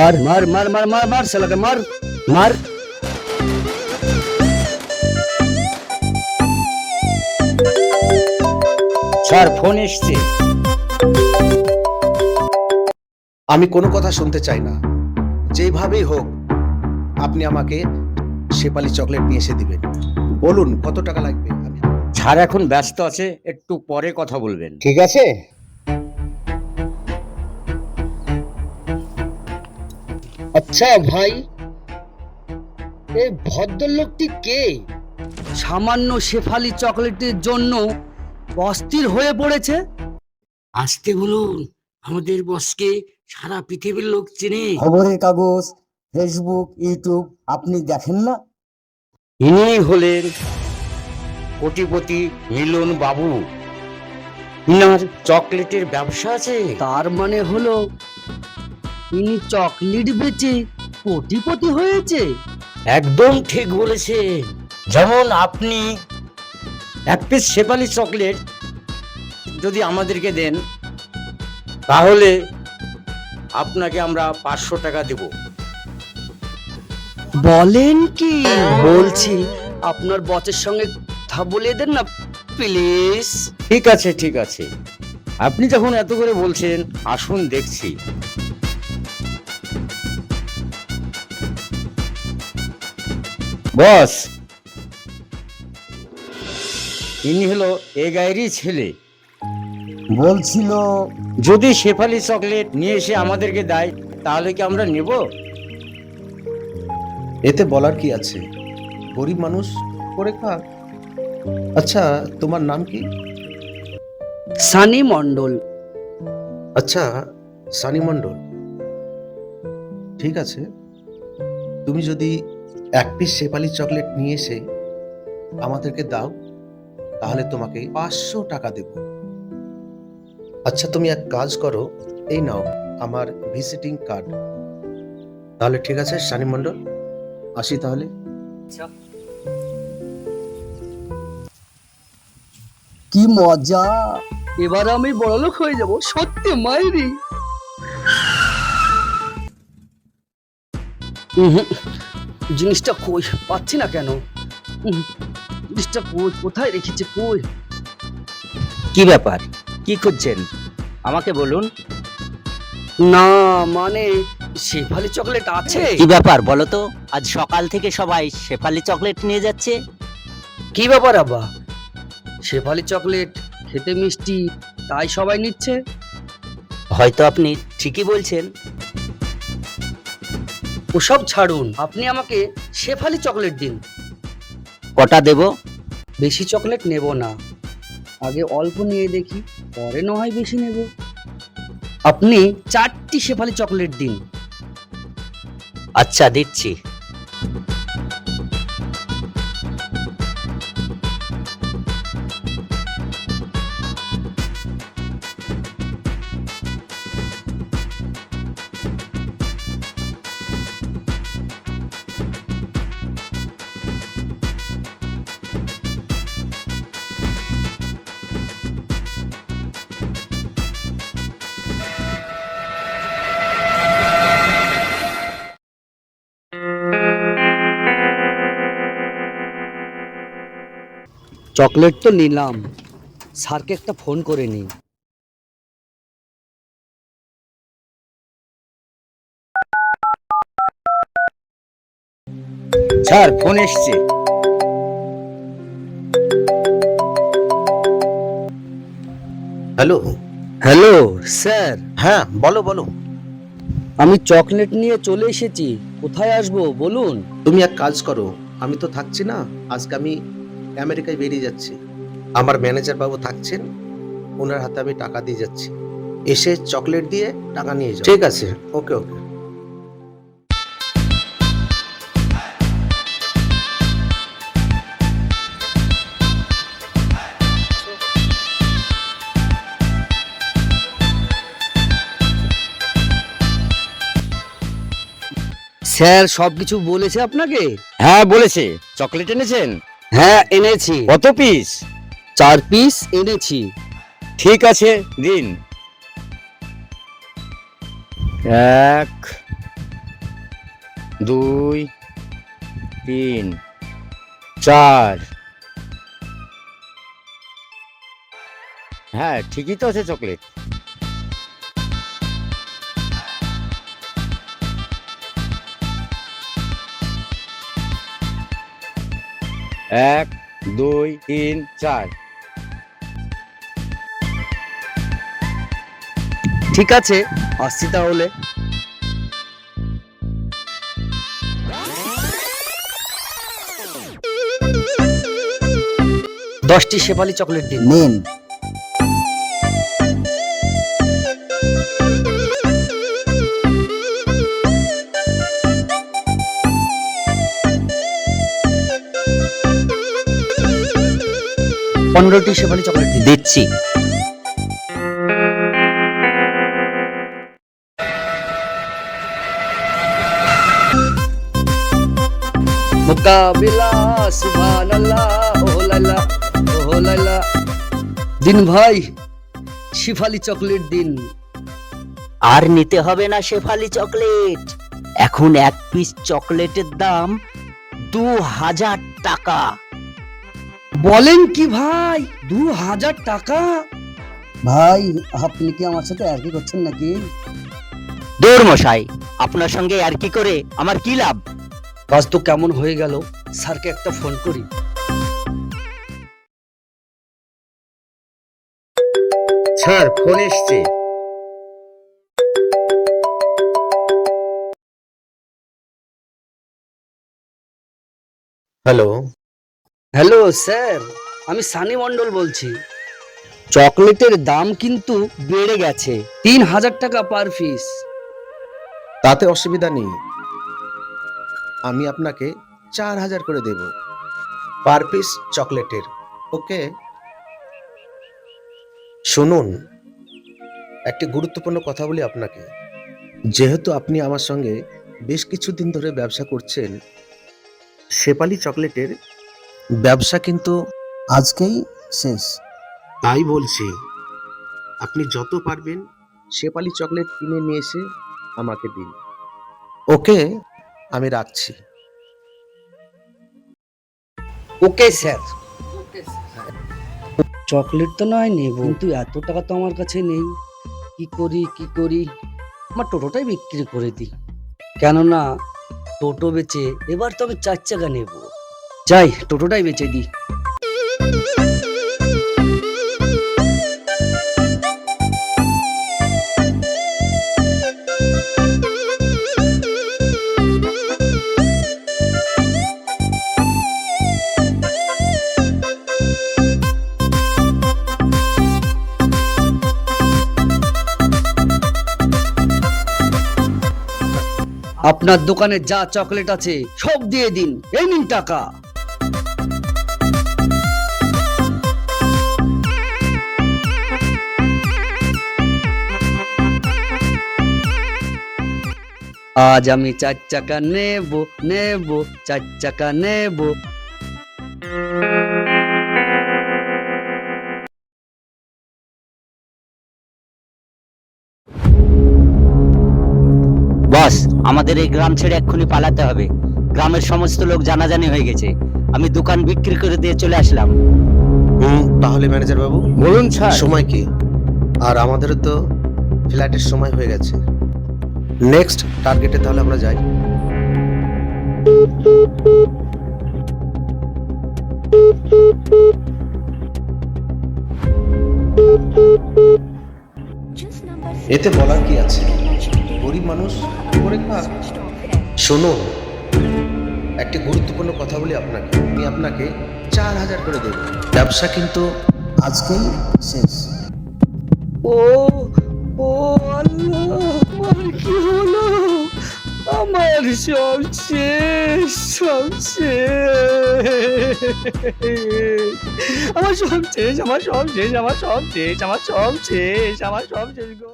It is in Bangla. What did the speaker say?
मार मार मार मार मार मार साला के मार मार। স্যার ফোন এসছে। আমি কোনো কথা শুনতে চাই না, যেভাবেই হোক আপনি আমাকে শেফালি চকলেট নিয়ে এসে দিবেন। বলুন কত টাকা লাগবে। স্যার এখন ব্যস্ত আছে, একটু পরে কথা বলবেন। ঠিক আছে। আচ্ছা ভাই, এই ভদ্রলোকটি কে? সামান্য শেফালি চকলেটের জন্য অস্থির হয়ে পড়েছে। আসতে বলুন, আমাদের বসকে সারা পৃথিবীর লোক চেনে। খবরের কাগজ, ফেসবুক, ইউটিউব আপনি দেখেন না? ইনি হলেন কোটিপতি মিলন বাবু। ইনার চকলেটের ব্যবসা আছে। তার মানে হলো ইনি চকলেট বেচে কোটিপতি হয়েছে। একদম ঠিক বলেছেন। যেমন আপনি এক পিস শেফালি চকলেট যদি আমাদেরকে দেন, তাহলে আপনাকে আমরা 500 টাকা দেব। বলেন কি? বলছি আপনার বসের সঙ্গে কথা বলে দেন না প্লিজ। ঠিক আছে ঠিক আছে, আপনি যখন এত করে বলছেন আসুন দেখছি। বস, ইনি হলো এ গায়েরই ছেলে। বলছিল যদি শেফালি চকলেট নিয়ে এসে আমাদেরকে দেয়, তাহলে কি আমরা নেব? এতে বলার কি আছে, গরিব মানুষ করে খাক। আচ্ছা, তোমার নাম কি? সানি মণ্ডল। আচ্ছা, সানি মণ্ডল, ঠিক আছে। তুমি যদি এক পিস শেফালি চকলেট নিয়ে এসে আমাদেরকে দাও, তাহলে তোমাকে 500 টাকা দেব। আচ্ছা, তুমি এক কাজ করো, এই নাও আমার ভিজিটিং কার্ড। তাহলে ঠিক আছে সানি মণ্ডল, আসি তাহলে। কি মজা! এবার আমি বড়লোক হয়ে যাব, সত্যি মাইরি। জিনিসটা কই পাচ্ছি না কেন? জিনিসটা কই, কোথায় রেখেছে, কই? কি ব্যাপার, কি খুঁজছেন আমাকে বলুন। না মানে শেফালি চকলেট আছে। কি ব্যাপার বলো তো? আজ সকাল থেকে সবাই শেফালি চকলেট নিয়ে যাচ্ছে। কি ব্যাপার আব্বা? শেফালি চকলেট খেতে মিষ্টি, তাই সবাই নিচ্ছে। হয়তো আপনি ঠিকই বলছেন। ওসব ছাড়ুন, আপনি আমাকে শেফালি চকলেট দিন। কটা দেব? বেশি চকলেট নেব না, আগে অল্প নিয়ে দেখি, পরে না হয় বেশি নেব। আপনি 4টি শেফালি চকলেট দিন। আচ্ছা, দিচ্ছি। চকলেট তো নিলাম, স্যারকে একটা ফোন করে নিই। স্যার ফোন এসছে। হ্যালো। হ্যালো স্যার, হ্যাঁ বলো বলো। আমি চকলেট নিয়ে চলে এসেছি, কোথায় আসবো বলুন? তুমি এক কাজ করো, আমি তো থাকছি না, আজকে আমি আমেরিকায় বেরিয়ে যাচ্ছি। আমার ম্যানেজার বাবু থাকছেন, ওনার হাতে আমি টাকা দিয়ে যাচ্ছি। এসে চকলেট দিয়ে টাকা নিয়ে যাও। ঠিক আছে, ওকে ওকে। স্যার সবকিছু বলেছে আপনাকে? হ্যাঁ বলেছে। চকলেট এনেছেন? হ্যাঁ এনেছি, কত পিস? 4 পিস এনেছি। ঠিক আছে দিন। 1 2 3 4। হ্যাঁ, ঠিকই তো আছে চকলেট। এক, 2 3 4। ঠিক আছে, আসছি তাহলে। 10টি শেফালি চকলেট দিন। নিন। পনেরোটি শেফালি চকলেট দিন। দিচ্ছি। মুকাবিলা সুবহানাল্লাহ, ও লাইলা ও লাইলা। দিন ভাই, শেফালি চকলেট দিন। আর নিতে হবে না শেফালি চকলেট, এখন এক পিস চকলেটের দাম 2000 টাকা। বলেন কি ভাই, 2000 টাকা? ভাই, আপনি কি আমার সাথে আর কি করছেন নাকি? দৌড় মশাই, আপনার সঙ্গে আর কি করে আমার কি লাভ? কাজ তো কেমন হয়ে গেল, স্যারকে একটা ফোন করি। স্যার, ফোন এসছে। হ্যালো। হ্যালো স্যার, আমি সানি মন্ডল বলছি। চকলেটের দাম কিন্তু বেড়ে গেছে, 3000 টাকা পার পিস। তাতে অসুবিধা নেই, আমি আপনাকে 4000 করে দেব পার পিস চকলেটের। ওকে। শুনুন, একটি গুরুত্বপূর্ণ কথা বলি আপনাকে। যেহেতু আপনি আমার সঙ্গে বেশ কিছুদিন ধরে ব্যবসা করছেন, শেফালি চকলেটের ব্যবসা কিন্তু আজকেই শেষ। তাই বলছি, আপনি যত পারবেন শেফালি চকলেট কিনে নিয়ে এসে আমাকে দিন। ওকে, আমি রাখছি। Okay sir. চকলেট তো নয় নেব, কিন্তু এত টাকা তো আমার কাছে নেই। কি করি, আমার টোটোটাই বিক্রি করে দিই। কেননা টোটো বেচে এবার তো আমি 4 চাকা নেব। যাই, টোটোটাই বেচে দিই। আপনার দোকানে যা চকলেট আছে সব দিয়ে দিন, এই নিন টাকা। আজ আমি 4 চাকা নেব, 4 চাকা নেব। বস, আমাদের এই গ্রাম ছেড়ে এক্ষুনি পালাতে হবে। গ্রামের সমস্ত লোক জানাজানি হয়ে গেছে। আমি দোকান বিক্রি করে দিয়ে চলে আসলাম। তাহলে ম্যানেজার বাবু বলুন স্যার। সময় কি? আর আমাদেরও তো ফ্ল্যাটের সময় হয়ে গেছে। নেক্সট টার্গেটে তাহলে আমরা যাই। এতে বলার কি আছে, গরিব মানুষ কি করে খাক। শুনুন, একটি গুরুত্বপূর্ণ কথা বলি আপনাকে। আমি আপনাকে 4000 করে দেব। ব্যবসা কিন্তু আজকেই শেষ। ও ও আল্লাহ, আমার কি হলো? আমার সব শেষ, সব শেষ। আমার সব শেষ, আমার সব শেষ, আমার সব শেষ, আমার সব শেষ, আমার সব শেষ গো।